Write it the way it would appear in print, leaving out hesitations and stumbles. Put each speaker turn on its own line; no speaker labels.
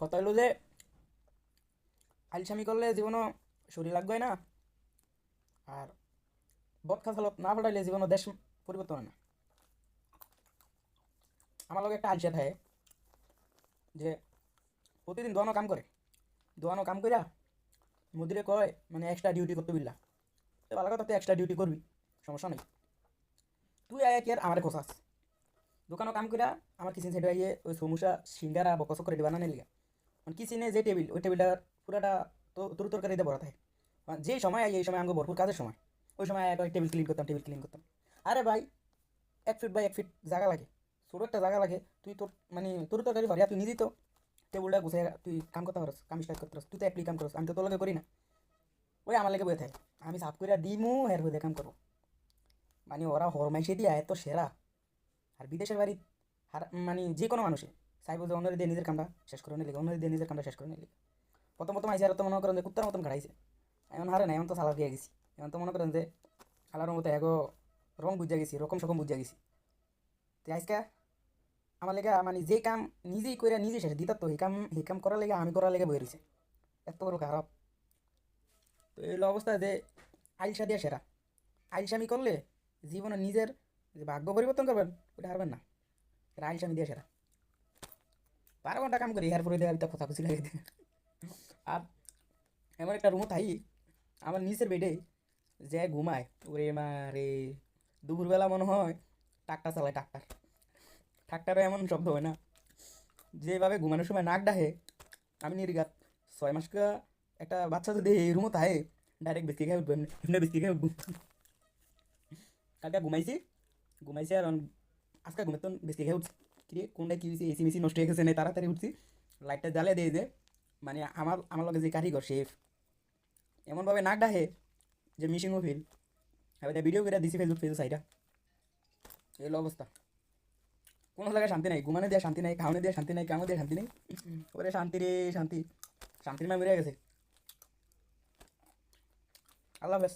কথা হলো যে আলসামি করলে জীবনও শরীর লাগবে না, আর বদখাস হালত না পাঠাইলে জীবনও দেশ পরিবর্তন হয় না। আমার লগে একটা আলসিয়া থাকে যে প্রতিদিন দোয়ানো কাম করে, দোয়ানো কাম কইরা মুদিরে কয় মানে এক্সট্রা ডিউটি করতে বিল্লা। তো ভালো কথা, তুই এক্সট্রা ডিউটি করবি, সমস্যা নেই। তুই আয় কি আর আমার খোঁচাস দোকানও কাম কইরা আমার কিচেন সাইডে আইয়ে ওই সমুসা সিঙ্গারা বকস করে দিবা না নিলিগা। মানে কিচেনে যে টেবিল, ওই টেবিলটার পুরাটা তো তোর তরকারিতে ভরা থাকে। মানে যেই সময় আই এই সময় আমাকে ভরপুর কাজের সময়, ওই সময় একটা টেবিল ক্লিন করতাম, টেবিল ক্লিন করতাম। আরে ভাই, 1 ফিট বাই 1 ফিট জায়গা লাগে, ছোটো একটা জায়গা লাগে। তুই তোর মানে তোর তরকারি ভরিয়া তুই নিজেই তো টেবিলটা গুছাই তুই কাম করতে পারস, কাম স্টার্ট করতে পারস। তুই তো একলি কাম করস, আমি তো তোর লগে করি না। ওই আমার লেগে বয়ে থাকে, আমি সাফ করে দিমু হের বই কাম করবো। মানে ওরা হরমাইশে দিয়া এত সেরা। আর বিদেশের বাড়ি মানে যে কোনো মানুষে চাইবো যে অন্যদের দিয়ে নিজের কামটা শেষ করে নিলে, অন্যদের দিয়ে নিজের কামটা শেষ করে নিলে। প্রথম প্রথম আইসি আর তো মনে করেন যে কুত্তার মতন ঘাড়াইছে। এখন হারে না, এখন তো সালা দিয়ে গেছি। এখন তো মনে করেন যে কালার মতো এগো রং বুঝা গেছি, রকম সকম বুঝা গেছি। তো আজকে আমার লেগে মানে যে কাম নিজেই করে নিজে শেষ দিতার, তো এই কাম করার লেগে আমি করার লেগে বই রয়েছে। এত বড় খারাপ। তো এই হলো অবস্থা যে আইলসা দিয়ে সেরা। আইলসামি করলে জীবনে নিজের যে ভাগ্য পরিবর্তন করবেন ওটা হারবেন না। এটা আইলসামি দিয়ে সেরা। 12 ঘন্টা কাম করি, এরপরে দেখা একটা খোঁচাখুচি লাগে দেয়। আর এমন একটা রুমও থাই আমার নিচের বেডে যে ঘুমায়, ওরে মা রে, দুপুরবেলা মনে হয় ট্রাক্টর চালায়, ট্রাক্টর। ট্রাক্টরে এমন শব্দ হয় না, যেভাবে ঘুমানোর সময় নাক ডাহে। আমি নির্ঘাত 6 মাস একটা বাচ্চা যদি এই রুমও থাকে, ডাইরেক্ট বিস্কি খেয়ে উঠবো, এমনি এমনি বিস্কি খেয়ে উঠবো। কালকে ঘুমাইছি, ঘুমাইছি আর আজকে ঘুমের বিস্কি খেয়ে উঠছি। কিরে কোনটা কি হয়েছে, এসি মেসি নষ্ট হয়ে গেছে না, তাড়াতাড়ি উঠছি। লাইটটা জ্বালিয়ে দিয়ে যে মানে আমার আমার লগে যে কারিগর শেফ এমনভাবে নাক ডাহে যে মিশিংও ফিল। এবার ভিডিও করে দিছি ফেসবুক পেজে সাইডা। এই হলো অবস্থা। কোনো জায়গায় শান্তি নাই, ঘুমানো দিয়ে শান্তি নাই, খাওয়ানো দিয়ে শান্তি নাই, কামো দিয়ে শান্তি নেই। ওরে শান্তি রে শান্তি, শান্তির মা বেরিয়ে গেছে। আল্লাহ হাফেজ।